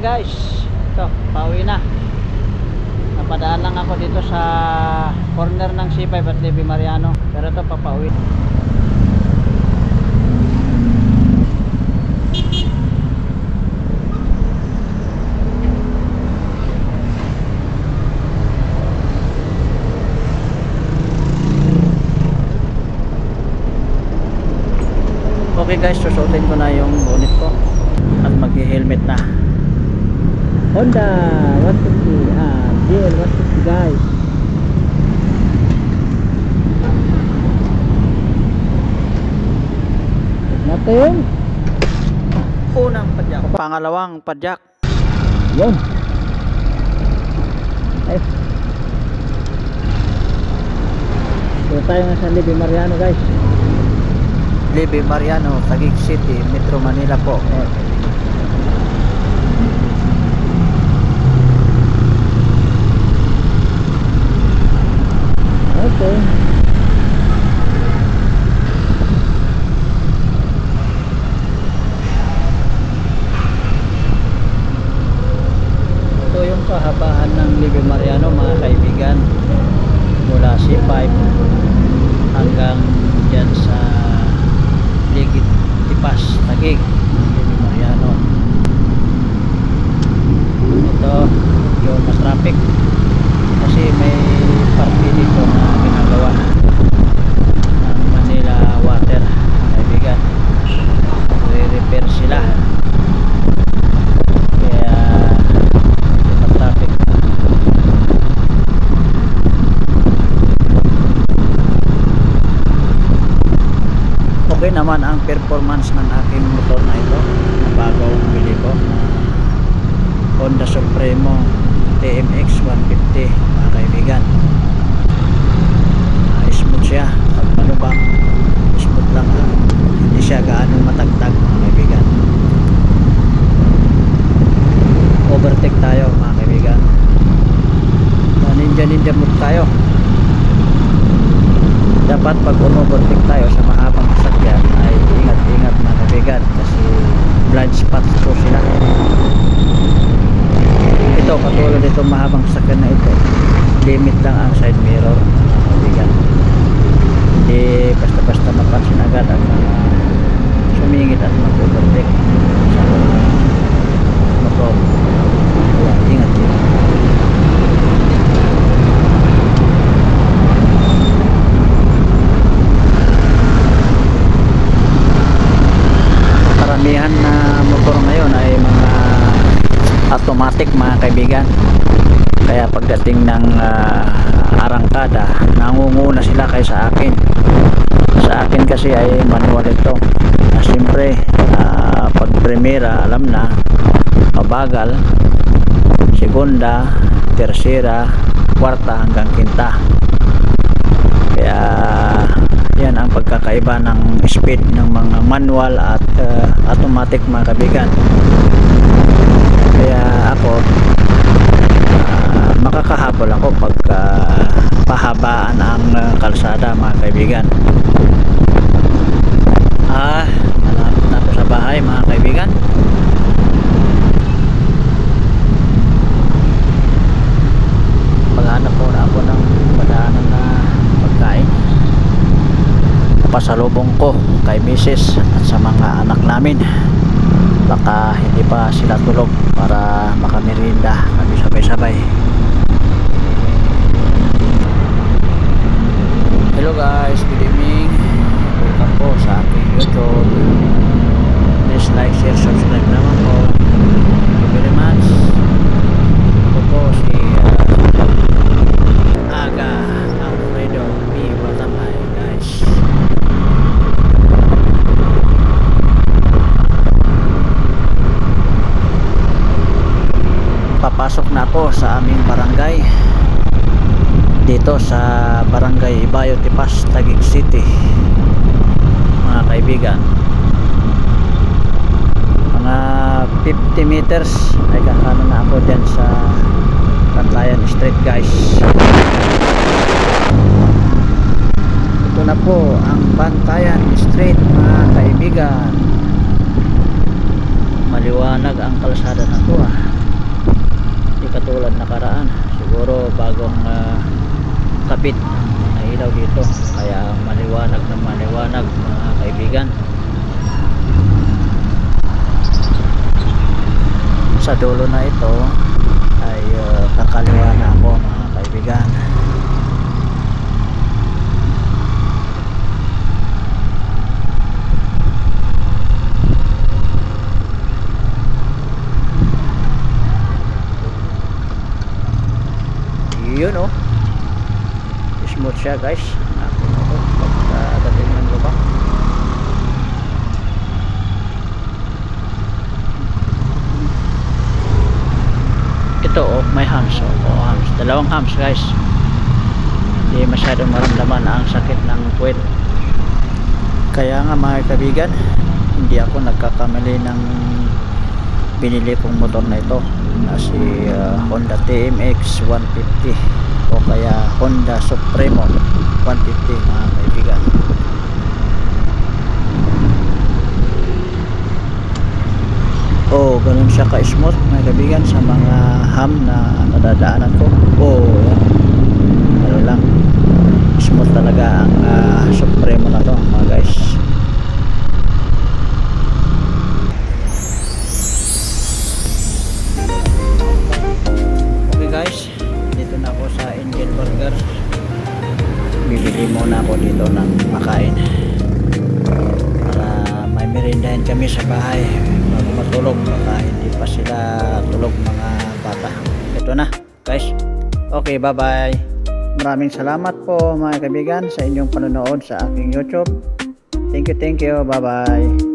morning guys. Ito, pauwi na. Napadaan lang ako dito sa corner ng C5 at Levi Mariano. Pero ito, papauwi. Okay guys, susuotin ko na yung bonnet ko at mag-helmet na. Honda 150, GL 150 guys. Natin unang padyak, pangalawang padyak. Yun. Ay. Dito tayo nga sa Levi Mariano guys. Levi Mariano, Taguig City, Metro Manila po. Okay. Ito yung kahabaan ng Levi Mariano mga kaibigan, mula C5 hanggang dyan sa Ligid Tipas, Taguig, Levi Mariano. Ito yung traffic kasi may party dito na ginagawa ng Manila Water mga kaibigan. Re-repair sila kaya ito traffic. Okay naman ang performance ng aking motor na ito na bagong bili ko, Honda Supremo TMX 150 mga kaibigan. Smooth siya pag malubak, smooth lang, hindi siya gaano matagtag mga kaibigan. Overtake tayo mga kaibigan, ninja move tayo. Dapat pag umovertake tayo sa mahabang sasakyan ay ingat-ingat mga kaibigan kasi blind spot po sila. Ito, katulad nito mahabang sasakyan na ito, limit lang ang side mirror mga kaibigan. Hindi basta-basta mapansin agad at sumingit at mag-overtake sa motor. Kaya ingat-ingat. Karamihan na motor ngayon ay mga automatic mga kaibigan, kaya pagdating ng arangkada nangunguna sila kaysa akin. Sa akin kasi ay manual ito na siyempre pag primera alam na mabagal, segunda, tersera, kwarta hanggang quinta. Kaya yan ang pagkakaiba ng speed ng mga manual at automatic mga kaibigan. Kaya ako makakahabol ako pag pahabaan ang kalsada mga kaibigan. Malapit na ako sa bahay mga kaibigan. Maghanap muna ako ng padaanan na pagkain. Pasalubong ko kay Mrs. at sa mga anak namin, baka hindi pa sila tulog para makamerinda kami sabay-sabay. Hello guys, good evening, welcome po sa aking YouTube. Please like, share, subscribe naman po. Thank you very much. Ako po si Aga Alfredo B. Batamay guys. Papasok na ako sa aming barangay dito sa Barangay Ibayo Tipas, Taguig City mga kaibigan. Mga 50 meters ay kakano na ako dyan sa Bantayan Street guys. Ito na po ang Bantayan Street mga kaibigan. Maliwanag ang kalsada na to katulad nakaraan. Siguro bagong kapit ang mga ilaw dito, kaya maliwanag na maliwanag mga kaibigan. Sa dulo na ito ay kakaliwa na ako mga kaibigan. Yun oh, smooth siya guys. Pagkadating ng lubak. Ito oh, may hams oh, hams. Dalawang hams guys. Hindi masyadong maramdaman ang sakit ng puwet. Kaya nga mga kaibigan, hindi ako nagkakamali ng binili kong motor na ito na si Honda TMX 150 o kaya Honda Supremo 150 mga kaibigan. Oh, ganun siya ka-smooth mga kaibigan sa mga ham na nadadaanan ko. Oh, yan. Ano lang, smooth talaga ang Supremo na to mga guys. Guys, dito na ako sa Angel Burger. Bibili muna ako dito ng makain para may merindahin kami sa bahay bago matulog, baka hindi pa sila tulog mga bata. Ito na guys. Okay, bye bye. Maraming salamat po mga kaibigan sa inyong panonood sa aking YouTube. Thank you, bye bye.